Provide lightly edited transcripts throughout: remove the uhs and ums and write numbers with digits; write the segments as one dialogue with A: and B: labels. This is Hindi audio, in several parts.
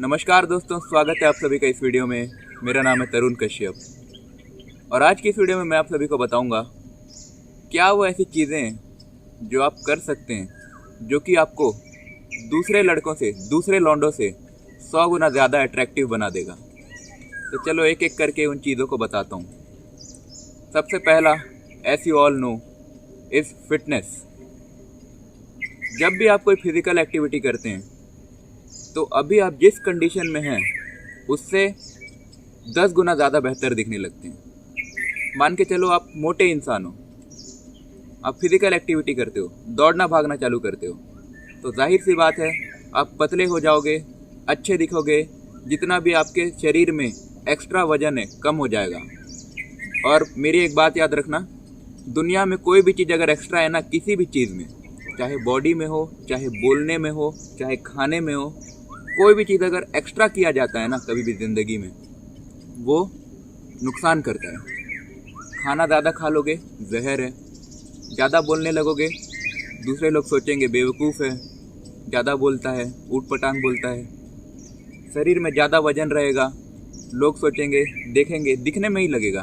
A: नमस्कार दोस्तों, स्वागत है आप सभी का इस वीडियो में। मेरा नाम है तरुण कश्यप और आज की इस वीडियो में मैं आप सभी को बताऊंगा क्या वो ऐसी चीज़ें हैं जो आप कर सकते हैं जो कि आपको दूसरे लड़कों से, दूसरे लौंडों से 100 गुना ज़्यादा अट्रैक्टिव बना देगा। तो चलो एक एक करके उन चीज़ों को बताता हूँ। सबसे पहला, as you all know, is fitness. जब भी आप कोई फिजिकल एक्टिविटी करते हैं तो अभी आप जिस कंडीशन में हैं उससे 10 गुना ज़्यादा बेहतर दिखने लगते हैं। मान के चलो आप मोटे इंसान हो, आप फिजिकल एक्टिविटी करते हो, दौड़ना भागना चालू करते हो, तो जाहिर सी बात है आप पतले हो जाओगे, अच्छे दिखोगे। जितना भी आपके शरीर में एक्स्ट्रा वजन है कम हो जाएगा। और मेरी एक बात याद रखना, दुनिया में कोई भी चीज़ अगर एक्स्ट्रा है ना, किसी भी चीज़ में, चाहे बॉडी में हो, चाहे बोलने में हो, चाहे खाने में हो, कोई भी चीज़ अगर एक्स्ट्रा किया जाता है ना कभी भी ज़िंदगी में, वो नुकसान करता है। खाना ज़्यादा खा लोगे, जहर है। ज़्यादा बोलने लगोगे, दूसरे लोग सोचेंगे बेवकूफ़ है, ज़्यादा बोलता है, ऊट पटांग बोलता है। शरीर में ज़्यादा वजन रहेगा, लोग सोचेंगे, देखेंगे, दिखने में ही लगेगा,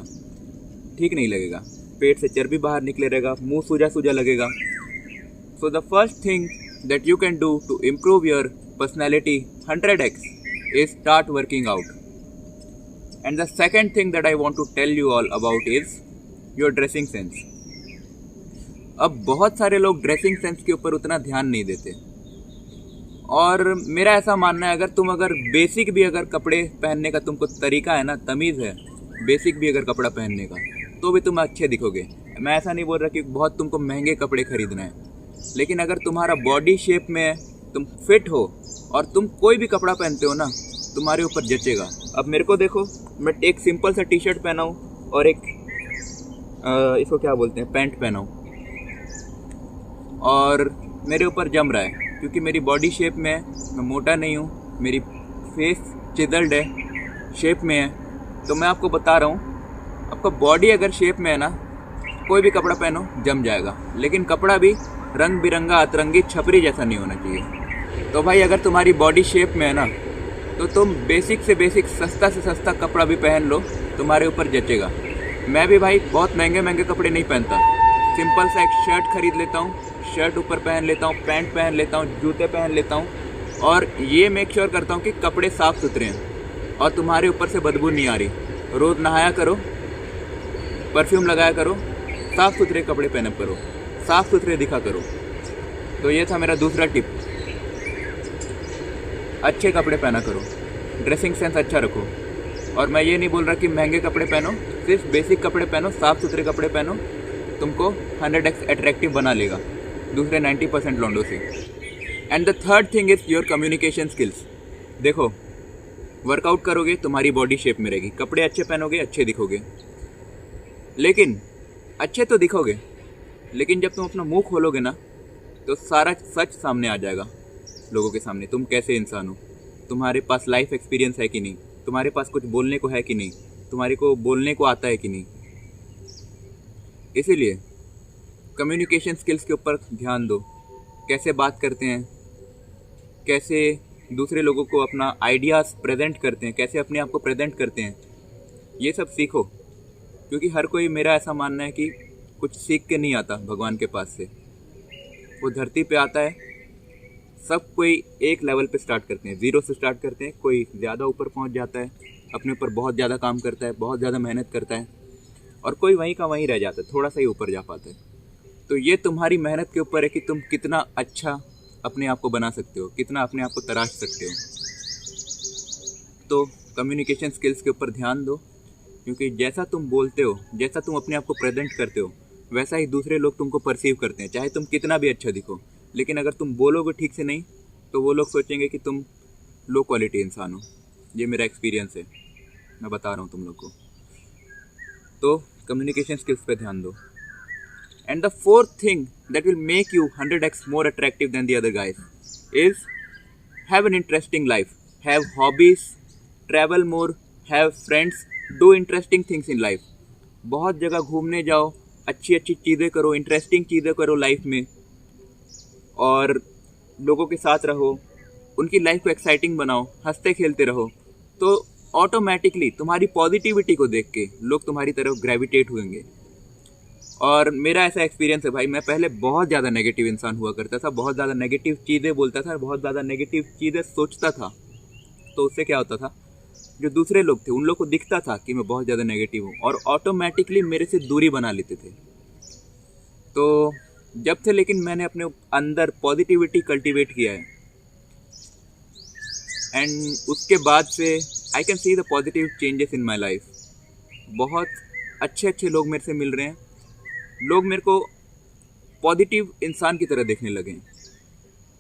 A: ठीक नहीं लगेगा। पेट से चर्बी बाहर निकले रहेगा, मुंह सूजा सूजा लगेगा। So the first thing that you can do to improve your personality 100x is start working out. And the second thing that I want to tell you all about is your dressing sense. अब बहुत सारे लोग ड्रेसिंग सेंस के ऊपर उतना ध्यान नहीं देते और मेरा ऐसा मानना है अगर बेसिक भी अगर कपड़े पहनने का तुमको तरीका है ना, तमीज़ है, बेसिक भी अगर कपड़ा पहनने का, तो भी तुम अच्छे दिखोगे। मैं ऐसा नहीं बोल रहा कि बहुत तुमको महंगे कपड़े खरीदना है, लेकिन अगर तुम्हारा बॉडी शेप में है, तुम फिट हो और तुम कोई भी कपड़ा पहनते हो ना, तुम्हारे ऊपर जचेगा। अब मेरे को देखो, मैं एक सिंपल सा टी शर्ट पहना हूँ और एक इसको क्या बोलते हैं, पैंट पहना हूँ, और मेरे ऊपर जम रहा है क्योंकि मेरी बॉडी शेप में है, मैं मोटा नहीं हूँ, मेरी फेस चिदल्ड है, शेप में है। तो मैं आपको बता रहा हूँ, आपका बॉडी अगर शेप में है ना, कोई भी कपड़ा पहनो जम जाएगा, लेकिन कपड़ा भी रंग बिरंगा अतरंगी छपरी जैसा नहीं होना चाहिए। तो भाई अगर तुम्हारी बॉडी शेप में है ना, तो तुम बेसिक से बेसिक, सस्ता से सस्ता कपड़ा भी पहन लो, तुम्हारे ऊपर जचेगा। मैं भी भाई बहुत महंगे महंगे कपड़े नहीं पहनता, सिंपल सा एक शर्ट खरीद लेता हूँ, शर्ट ऊपर पहन लेता हूँ, पैंट पहन लेता हूँ, जूते पहन लेता हूँ, और ये मेक श्योर करता हूँ कि कपड़े साफ़ सुथरे हैं और तुम्हारे ऊपर से बदबू नहीं आ रही। रोज़ नहाया करो, परफ्यूम लगाया करो, साफ़ सुथरे कपड़े पहना करो, साफ़ सुथरे दिखा करो। तो ये था मेरा दूसरा टिप, अच्छे कपड़े पहना करो, ड्रेसिंग सेंस अच्छा रखो। और मैं ये नहीं बोल रहा कि महंगे कपड़े पहनो, सिर्फ बेसिक कपड़े पहनो, साफ़ सुथरे कपड़े पहनो, तुमको 100x अट्रैक्टिव बना लेगा दूसरे 90% लौंडों से। And the third thing is your communication skills. देखो, वर्कआउट करोगे तुम्हारी बॉडी शेप में रहेगी, कपड़े अच्छे पहनोगे अच्छे दिखोगे, लेकिन अच्छे तो दिखोगे, लेकिन जब तुम अपना मुंह खोलोगे ना, तो सारा सच सामने आ जाएगा लोगों के सामने। तुम कैसे इंसान हो, तुम्हारे पास लाइफ एक्सपीरियंस है कि नहीं, तुम्हारे पास कुछ बोलने को है कि नहीं, तुम्हारे को बोलने को आता है कि नहीं। इसीलिए कम्युनिकेशन स्किल्स के ऊपर ध्यान दो, कैसे बात करते हैं, कैसे दूसरे लोगों को अपना आइडियाज़ प्रेजेंट करते हैं, कैसे अपने आप को प्रेजेंट करते हैं, ये सब सीखो। क्योंकि हर कोई, मेरा ऐसा मानना है कि कुछ सीख के नहीं आता भगवान के पास से, वो धरती पे आता है। सब कोई एक लेवल पे स्टार्ट करते हैं, ज़ीरो से स्टार्ट करते हैं, कोई ज़्यादा ऊपर पहुंच जाता है, अपने ऊपर बहुत ज़्यादा काम करता है, बहुत ज़्यादा मेहनत करता है, और कोई वहीं का वहीं रह जाता है, थोड़ा सा ही ऊपर जा पाता है। तो ये तुम्हारी मेहनत के ऊपर है कि तुम कितना अच्छा अपने आप को बना सकते हो, कितना अपने आप को तराश सकते हो। तो कम्युनिकेशन स्किल्स के ऊपर ध्यान दो, क्योंकि जैसा तुम बोलते हो, जैसा तुम अपने आप को प्रेजेंट करते हो, वैसा ही दूसरे लोग तुमको परसीव करते हैं, चाहे तुम कितना भी अच्छा दिखो। लेकिन अगर तुम बोलोगे ठीक से नहीं, तो वो लोग सोचेंगे कि तुम लो क्वालिटी इंसान हो। ये मेरा एक्सपीरियंस है, मैं बता रहा हूँ तुम लोग को। तो कम्युनिकेशन स्किल्स पे ध्यान दो। And the fourth thing that will make you 100x more attractive than the other guys is have an interesting life, have hobbies, travel more, have friends, do interesting things in life. बहुत जगह घूमने जाओ, अच्छी अच्छी चीज़ें करो, इंटरेस्टिंग चीज़ें करो लाइफ में, और लोगों के साथ रहो, उनकी लाइफ को एक्साइटिंग बनाओ, हंसते खेलते रहो, तो ऑटोमेटिकली तुम्हारी पॉजिटिविटी को देख के लोग तुम्हारी तरफ ग्रेविटेट होंगे। और मेरा ऐसा एक्सपीरियंस है भाई, मैं पहले बहुत ज़्यादा नेगेटिव इंसान हुआ करता था, बहुत ज़्यादा नेगेटिव चीज़ें बोलता था, बहुत ज़्यादा नेगेटिव चीज़ें सोचता था। तो उससे क्या होता था, जो दूसरे लोग थे उन लोग को दिखता था कि मैं बहुत ज़्यादा नेगेटिव हूँ और ऑटोमेटिकली मेरे से दूरी बना लेते थे। तो जब से लेकिन मैंने अपने अंदर पॉजिटिविटी कल्टीवेट किया है, एंड उसके बाद से I can see the positive changes in my life. बहुत अच्छे अच्छे लोग मेरे से मिल रहे हैं, लोग मेरे को पॉजिटिव इंसान की तरह देखने लगे हैं।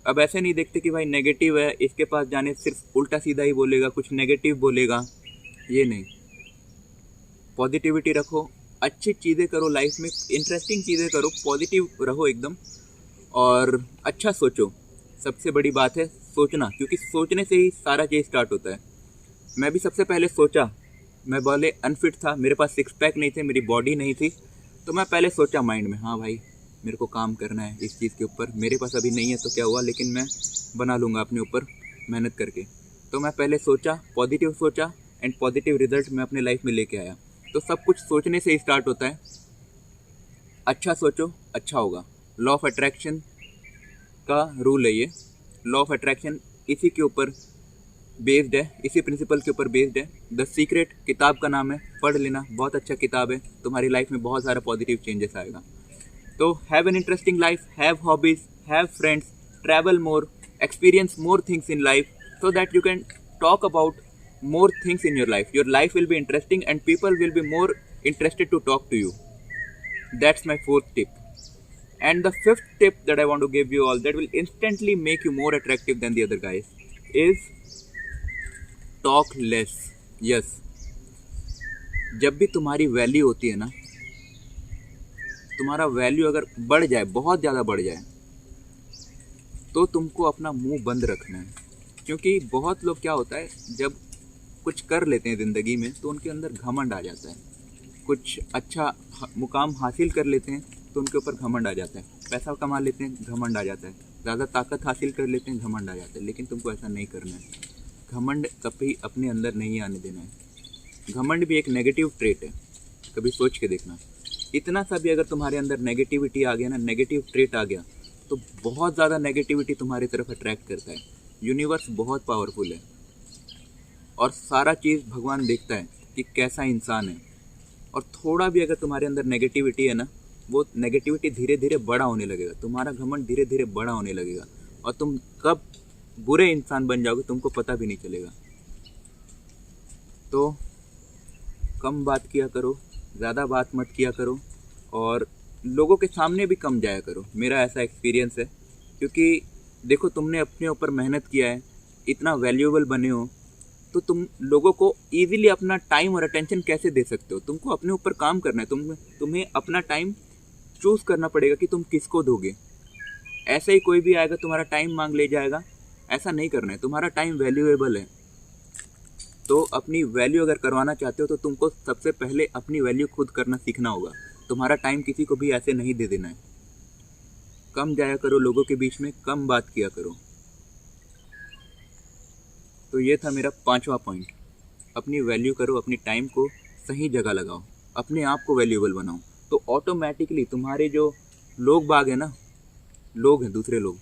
A: अब ऐसे नहीं देखते कि भाई नेगेटिव है, इसके पास जाने सिर्फ उल्टा सीधा ही बोलेगा, कुछ नेगेटिव बोलेगा, ये नहीं। पॉजिटिविटी रखो, अच्छी चीज़ें करो, लाइफ में इंटरेस्टिंग चीज़ें करो, पॉजिटिव रहो एकदम, और अच्छा सोचो। सबसे बड़ी बात है सोचना, क्योंकि सोचने से ही सारा चीज़ स्टार्ट होता है। मैं भी सबसे पहले सोचा, मैं बोले अनफिट था, मेरे पास सिक्स पैक नहीं थे, मेरी बॉडी नहीं थी, तो मैं पहले सोचा माइंड में, हाँ भाई मेरे को काम करना है इस चीज़ के ऊपर, मेरे पास अभी नहीं है तो क्या हुआ, लेकिन मैं बना लूँगा अपने ऊपर मेहनत करके। तो मैं पहले सोचा, पॉजिटिव सोचा, एंड पॉजिटिव रिजल्ट मैं अपने लाइफ में लेके आया। तो सब कुछ सोचने से ही स्टार्ट होता है। अच्छा सोचो, अच्छा होगा। लॉ ऑफ अट्रैक्शन का रूल है ये। लॉ ऑफ अट्रैक्शन इसी के ऊपर बेस्ड है, इसी प्रिंसिपल के ऊपर बेस्ड है। द सीक्रेट किताब का नाम है, पढ़ लेना, बहुत अच्छा किताब है, तुम्हारी लाइफ में बहुत सारा पॉजिटिव चेंजेस आएगा। तो have an interesting life, have hobbies, have friends, travel more, experience more things in life, so that you can talk about more things in your life. Your life will be interesting and people will be more interested to talk to you. That's my fourth tip. And the fifth tip that I want to give you all, that will instantly make you more attractive than the other guys, is talk less. Yes, जब भी तुम्हारी वैल्यू होती है ना, तुम्हारा वैल्यू अगर बढ़ जाए, बहुत ज़्यादा बढ़ जाए, तो तुमको अपना मुंह बंद रखना है। क्योंकि बहुत लोग क्या होता है, जब कुछ कर लेते हैं ज़िंदगी में तो उनके अंदर घमंड आ जाता है। कुछ अच्छा मुकाम हासिल कर लेते हैं तो उनके ऊपर घमंड आ जाता है। पैसा कमा लेते हैं, घमंड आ जाता है। ज़्यादा ताकत हासिल कर लेते हैं, घमंड आ जाता है। लेकिन तुमको ऐसा नहीं करना है। घमंड कभी अपने अंदर नहीं आने देना है। घमंड भी एक नेगेटिव ट्रेट है, कभी सोच के देखना। इतना सा भी अगर तुम्हारे अंदर नेगेटिविटी आ गया ना, नेगेटिव ट्रेट आ गया, तो बहुत ज़्यादा नेगेटिविटी तुम्हारी तरफ अट्रैक्ट करता है। यूनिवर्स बहुत पावरफुल है और सारा चीज़ भगवान देखता है कि कैसा इंसान है। और थोड़ा भी अगर तुम्हारे अंदर नेगेटिविटी है ना, वो नेगेटिविटी धीरे धीरे बड़ा होने लगेगा। तुम्हारा घमंड धीरे धीरे बड़ा होने लगेगा और तुम कब बुरे इंसान बन जाओगे तुमको पता भी नहीं चलेगा। तो कम बात किया करो, ज़्यादा बात मत किया करो, और लोगों के सामने भी कम जाया करो। मेरा ऐसा एक्सपीरियंस है, क्योंकि देखो तुमने अपने ऊपर मेहनत किया है, इतना वैल्यूएबल बने हो, तो तुम लोगों को इजीली अपना टाइम और अटेंशन कैसे दे सकते हो। तुमको अपने ऊपर काम करना है। तुम्हें अपना टाइम चूज़ करना पड़ेगा कि तुम किसको दोगे। ऐसे ही कोई भी आएगा तुम्हारा टाइम मांग ले जाएगा, ऐसा नहीं करना है। तुम्हारा टाइम वैल्यूएबल है, तो अपनी वैल्यू अगर करवाना चाहते हो तो तुमको सबसे पहले अपनी वैल्यू खुद करना सीखना होगा। तुम्हारा टाइम किसी को भी ऐसे नहीं दे देना है। कम जाया करो लोगों के बीच में, कम बात किया करो। तो ये था मेरा 5वां पॉइंट। अपनी वैल्यू करो, अपनी टाइम को सही जगह लगाओ, अपने आप को वैल्यूएबल बनाओ। तो ऑटोमेटिकली तुम्हारे जो लोग बाग है ना, लोग हैं दूसरे लोग,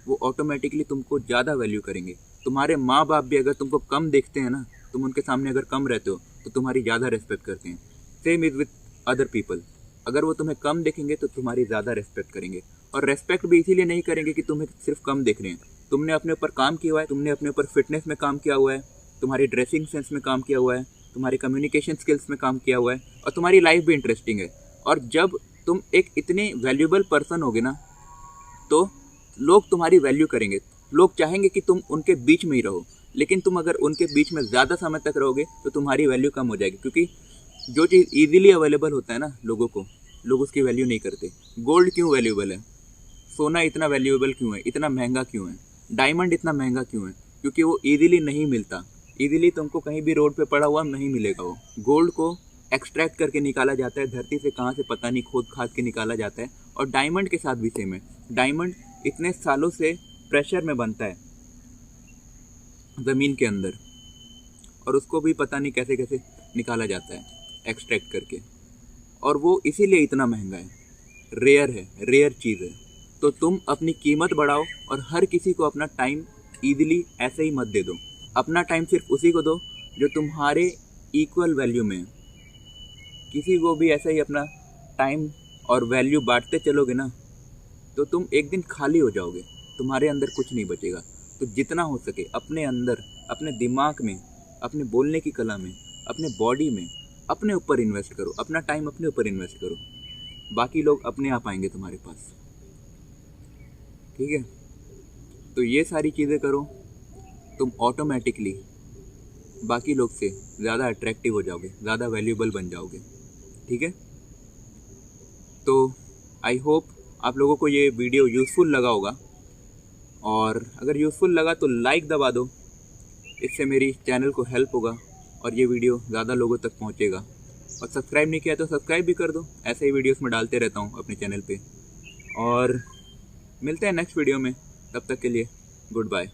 A: वो ऑटोमेटिकली तुमको ज़्यादा वैल्यू करेंगे। तुम्हारे माँ बाप भी अगर तुमको कम देखते हैं ना, तुम उनके सामने अगर कम रहते हो तो तुम्हारी ज़्यादा रिस्पेक्ट करते हैं। Same is with other people. अगर वो तुम्हें कम देखेंगे तो तुम्हारी ज़्यादा रिस्पेक्ट करेंगे। और रेस्पेक्ट भी इसीलिए नहीं करेंगे कि तुम्हें सिर्फ कम देख रहे हैं। तुमने अपने ऊपर काम किया हुआ है, तुमने अपने ऊपर फिटनेस में काम किया हुआ है, तुम्हारी ड्रेसिंग सेंस में काम किया हुआ है, तुम्हारी कम्युनिकेशन स्किल्स में काम किया हुआ है, और तुम्हारी लाइफ भी इंटरेस्टिंग है। और जब तुम एक इतने वैल्यूएबल पर्सन होगे ना, तो लोग तुम्हारी वैल्यू करेंगे। लोग चाहेंगे कि तुम उनके बीच में ही रहो। लेकिन तुम अगर उनके बीच में ज़्यादा समय तक रहोगे तो तुम्हारी वैल्यू कम हो जाएगी। क्योंकि जो चीज़ ईजिली अवेलेबल होता है ना लोगों को, लोग उसकी वैल्यू नहीं करते। गोल्ड क्यों वैल्यूएबल है? सोना इतना वैल्यूएबल क्यों है? इतना महंगा क्यों है? डायमंड इतना महंगा क्यों है? क्योंकि वो ईजिली नहीं मिलता। ईजिली तुमको कहीं भी रोड पे पड़ा हुआ नहीं मिलेगा। वो गोल्ड को एक्सट्रैक्ट करके निकाला जाता है धरती से, कहाँ से पता नहीं, खोद खाद के निकाला जाता है। और डायमंड के साथ भी सेम है। डायमंड इतने सालों से प्रेशर में बनता है, ज़मीन के अंदर, और उसको भी पता नहीं कैसे कैसे निकाला जाता है एक्सट्रैक्ट करके, और वो इसीलिए इतना महंगा है, रेयर चीज़ है। तो तुम अपनी कीमत बढ़ाओ और हर किसी को अपना टाइम ईजिली ऐसे ही मत दे दो। अपना टाइम सिर्फ उसी को दो जो तुम्हारे इक्वल वैल्यू में है। किसी को भी ऐसा ही अपना टाइम और वैल्यू बांटते चलोगे ना, तो तुम एक दिन खाली हो जाओगे, तुम्हारे अंदर कुछ नहीं बचेगा। तो जितना हो सके अपने अंदर, अपने दिमाग में, अपने बोलने की कला में, अपने बॉडी में, अपने ऊपर इन्वेस्ट करो, अपना टाइम अपने ऊपर इन्वेस्ट करो। बाकी लोग अपने आप आएंगे तुम्हारे पास, ठीक है? तो ये सारी चीज़ें करो, तुम ऑटोमेटिकली बाकी लोग से ज़्यादा अट्रैक्टिव हो जाओगे, ज़्यादा वैल्यूबल बन जाओगे, ठीक है? तो आई होप आप लोगों को ये वीडियो यूज़फुल लगा होगा, और अगर यूज़फुल लगा तो लाइक दबा दो, इससे मेरी चैनल को हेल्प होगा और ये वीडियो ज़्यादा लोगों तक पहुंचेगा। और सब्सक्राइब नहीं किया तो सब्सक्राइब भी कर दो, ऐसे ही वीडियोस में डालते रहता हूं अपने चैनल पे। और मिलते हैं नेक्स्ट वीडियो में, तब तक के लिए गुड बाय।